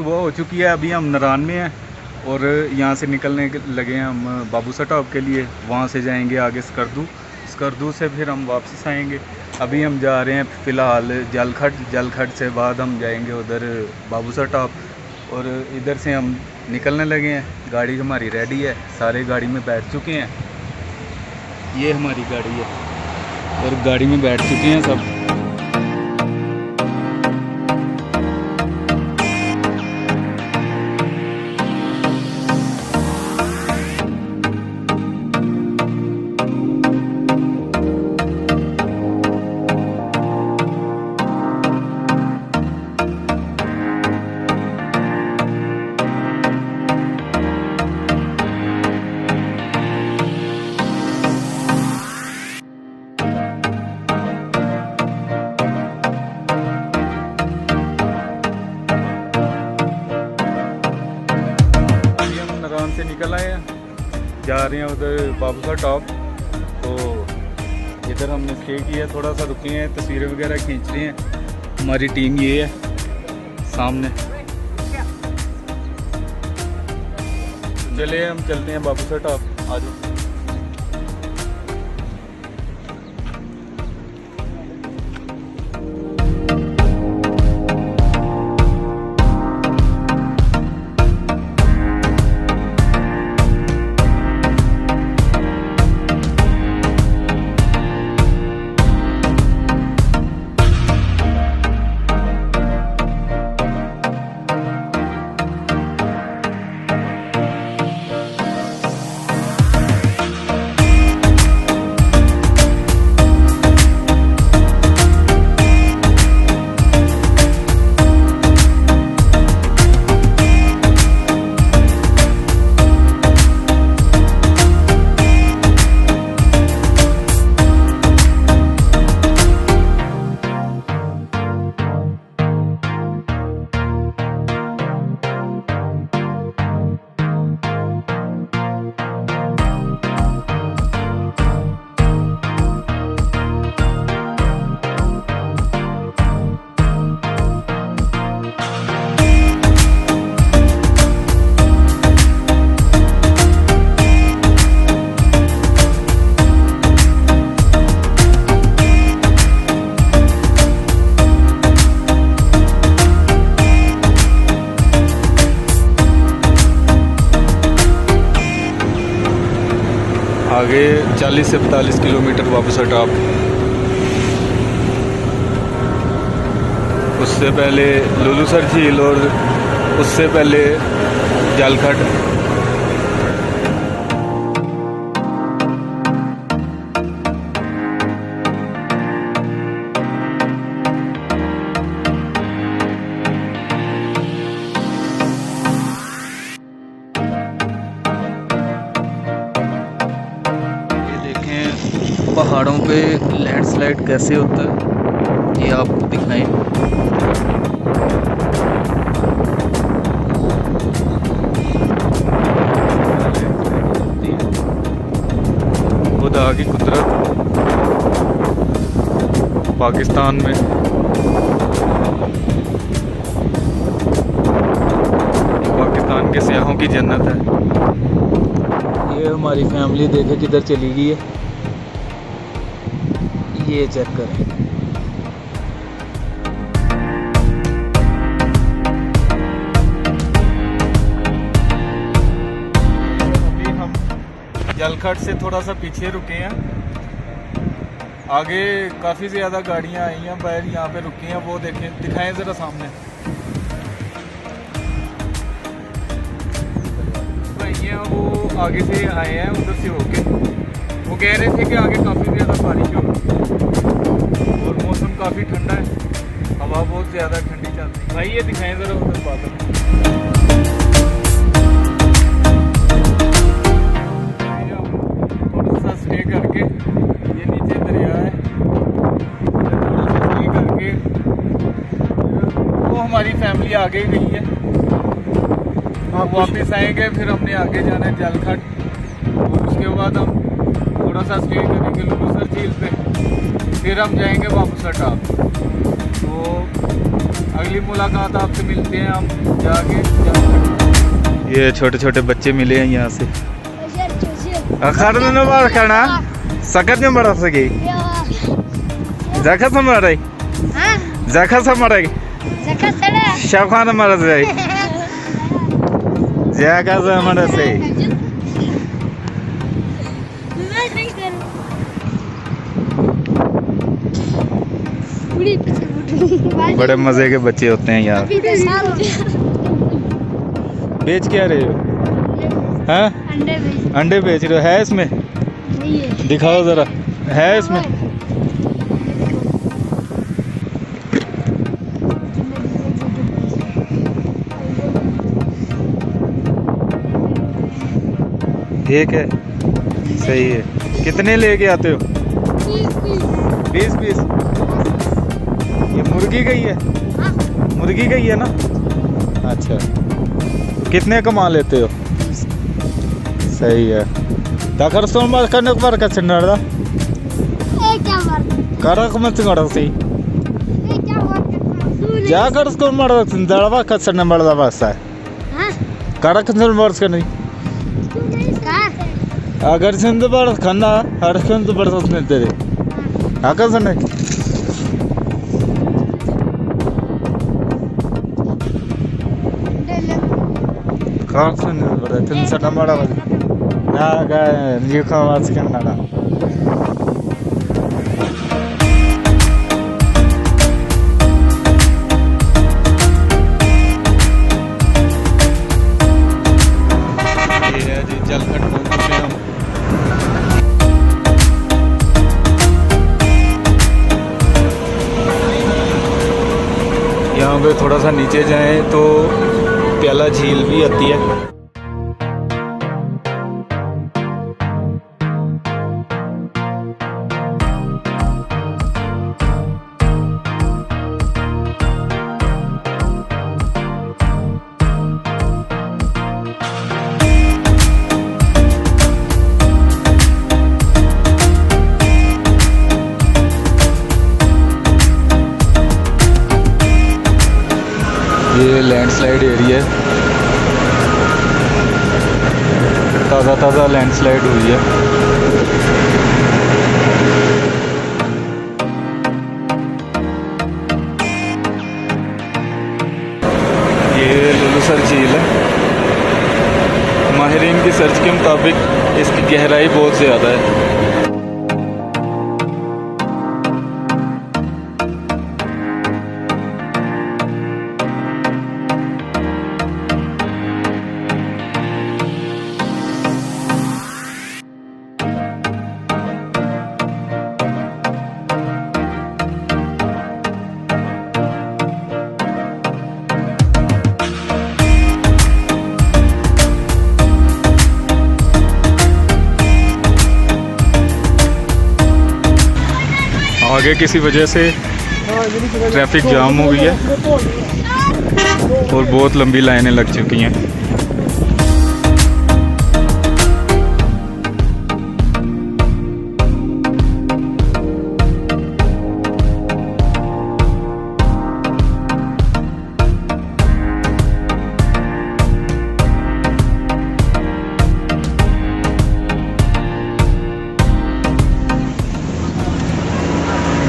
सुबह हो चुकी है, अभी हम नरान में हैं और यहाँ से निकलने लगे हैं हम बाबूसा टॉप के लिए। वहाँ से जाएंगे आगे स्कर्दू से फिर हम वापस आएंगे। अभी हम जा रहे हैं फ़िलहाल जलखट से बाद हम जाएंगे उधर बाबूसा टॉप, और इधर से हम निकलने लगे हैं। गाड़ी हमारी रेडी है, सारे गाड़ी में बैठ चुके हैं। ये हमारी गाड़ी है और गाड़ी में बैठ चुके हैं सब। से निकल आए हैं, जा रहे हैं उधर बाबूसा टॉप। तो इधर हमने स्टे किया, थोड़ा सा रुके हैं, तस्वीरें वगैरह खींच रहे हैं। हमारी टीम ये है सामने। चलिए हम चलते हैं बाबूसा टॉप, आ जाओ। आगे 40 से 45 किलोमीटर बाबूसा टॉप। उससे पहले लुलूसर झील और उससे पहले जलखट। पहाड़ों पे लैंडस्लाइड कैसे होता है ये आपको दिखाएं। खुदा की कुदरत पाकिस्तान में। पाकिस्तान के सियाहों की जन्नत है। ये हमारी फैमिली देखे किधर चली गई है, ये चेक करें। अभी हम जलखट से थोड़ा सा पीछे रुके हैं। आगे काफ़ी ज़्यादा गाड़ियां आई हैं, बाहर यहाँ पे रुकी हैं, वो देखें, दिखाएं ज़रा सामने। भाई ये वो आगे से आए हैं, उधर से होके। वो कह रहे थे कि आगे काफ़ी ज़्यादा बारिश होगी और मौसम काफ़ी ठंडा है, हवा बहुत ज़्यादा ठंडी चलती है। भाई ये दिखाएं ज़रा उधर बादल। थोड़ा सा स्टे करके, ये नीचे दरिया है, थोड़ा सा स्टे करके वो हमारी फैमिली आगे गई है। आप वापस आएंगे, फिर हमने आगे जाना है जलखट, और उसके बाद हम थोड़ा सा स्टे करेंगे लुलूसर झील पे, फिर हम जाएंगे बाबूसा टॉप। तो अगली मुलाकात आपसे मिलते हैं हम जाके। ये छोटे छोटे बच्चे मिले हैं यहाँ से। खाना सकत में बड़ा सके जखा से मर रही जखा से मर रही शाखान मर रही जखा से मर से बड़े मजे के बच्चे होते हैं यार। बेच क्या रहे हो? हाँ अंडे बेच रहे हो? है इसमें? दिखाओ जरा, है इसमें? ठीक है, सही है। कितने लेके आते हो? 20 पीस। ये मुर्गी गई है? मुर्गी गई है ना? अच्छा, तो कितने कमा लेते हो? सही है। दाखर सोमवार करने पर कैसे नड़दा? करक मत नड़ा सी। जाकर उसको मर दड़वा कैसे न मरदा बस है। करक न मर्स करनी। अगर सिंध पर खाना हर सिंध पर सोचने तेरे। आकर से नहीं। कौन सा नहीं पड़ा? तुम सटा मरा वाली। ना गए न्यू खावास के नाना। ये है जी जलखट पहुंच चुके हैं हम। यहाँ पे थोड़ा सा नीचे जाएं तो प्याला झील भी आती है। ये लैंडस्लाइड एरिया है, ताज़ा लैंडस्लाइड हुई है। ये लुलुसर झील है। माहिरीन की सर्च के मुताबिक इसकी गहराई बहुत ज़्यादा है। आगे किसी वजह से ट्रैफिक जाम हो गई है और बहुत लंबी लाइनें लग चुकी हैं।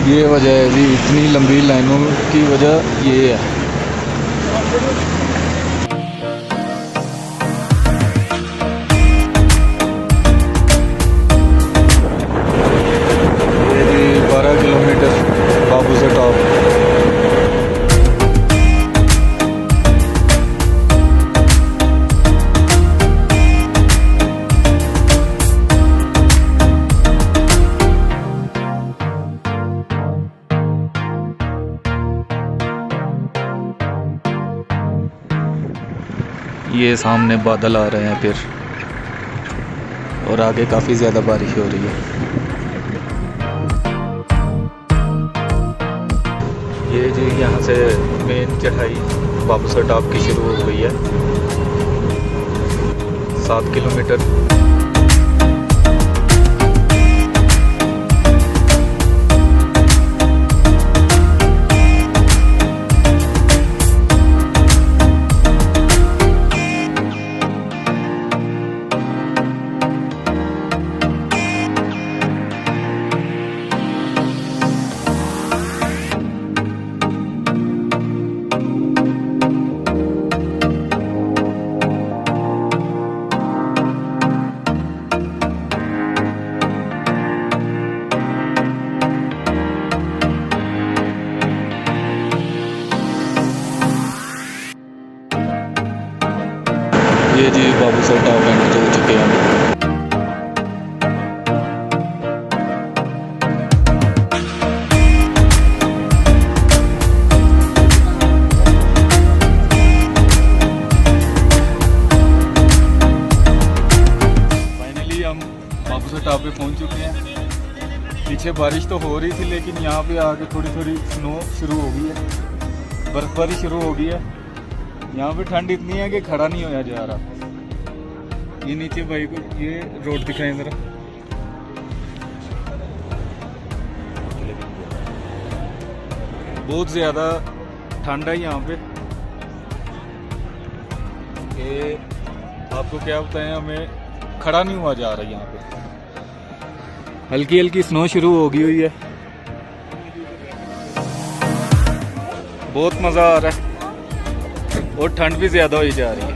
ये वजह है जी, इतनी लंबी लाइनों की वजह ये है। ये जी 12 किलोमीटर बाबू से टॉप। ये सामने बादल आ रहे हैं फिर, और आगे काफ़ी ज़्यादा बारिश हो रही है। ये जी यहाँ से मेन चढ़ाई बाबूसर टॉप की शुरू हो गई है, 7 किलोमीटर। ये जी बाबू सर टॉप एंटर हो चुके हैं। फाइनली हम बाबू सर टॉप पे पहुंच चुके हैं। पीछे बारिश तो हो रही थी लेकिन यहाँ पे आके थोड़ी थोड़ी स्नो शुरू हो गई है, बर्फबारी शुरू हो गई है। यहाँ पे ठंड इतनी है कि खड़ा नहीं होया जा रहा। ये नीचे भाई को ये रोड दिखाएं जरा। बहुत ज़्यादा ठंड है यहाँ पे। ये आपको क्या बताएं, हमें खड़ा नहीं हुआ जा रहा। यहाँ पे हल्की हल्की स्नो शुरू हो गई हुई है। बहुत मज़ा आ रहा है और ठंड भी ज़्यादा हो जा रही है।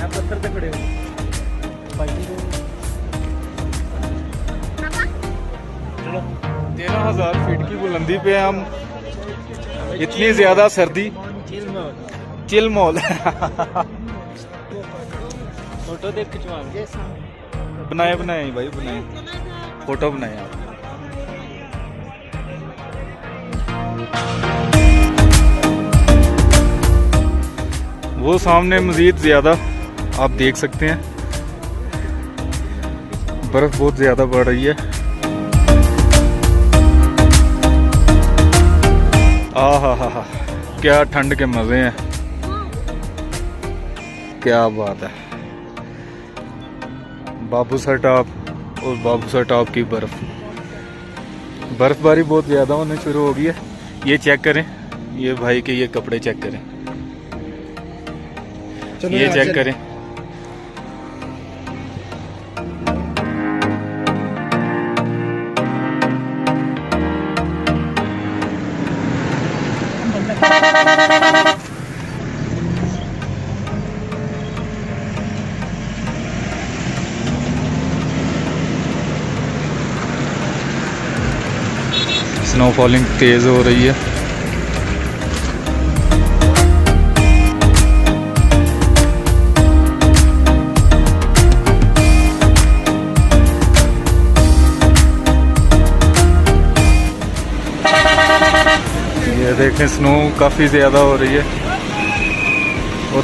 पत्थर पे खड़े हो 13,000 फीट की बुलंदी पे हम। इतनी ज़्यादा सर्दी, चिल मॉल फोटो देख खिंचवा बनाए भाई बनाए, फोटो बनाए आप। वो सामने मजीद ज़्यादा आप देख सकते हैं, बर्फ बहुत ज़्यादा बढ़ रही है। हा, क्या ठंड के मज़े हैं, क्या बात है। बाबू सर टॉप और बाबू सर टॉप की बर्फबारी बहुत ज़्यादा होने शुरू हो गई है। ये चेक करें, ये भाई के ये कपड़े चेक करें, ये चेक करें। स्नो फॉलिंग तेज़ हो रही है। ये देखें स्नो काफ़ी ज़्यादा हो रही है। और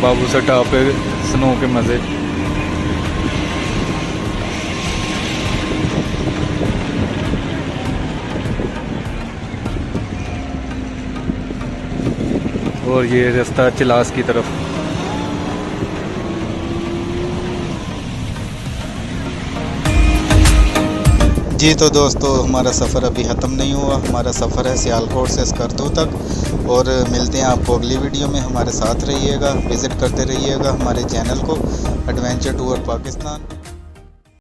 बाबू सर टॉप पे स्नो के मज़े। और ये रास्ता चिलास की तरफ। जी तो दोस्तों, हमारा सफ़र अभी ख़त्म नहीं हुआ। हमारा सफ़र है सियालकोट से स्कर्दू तक। और मिलते हैं आपको अगली वीडियो में। हमारे साथ रहिएगा, विज़िट करते रहिएगा हमारे चैनल को, एडवेंचर टूर पाकिस्तान।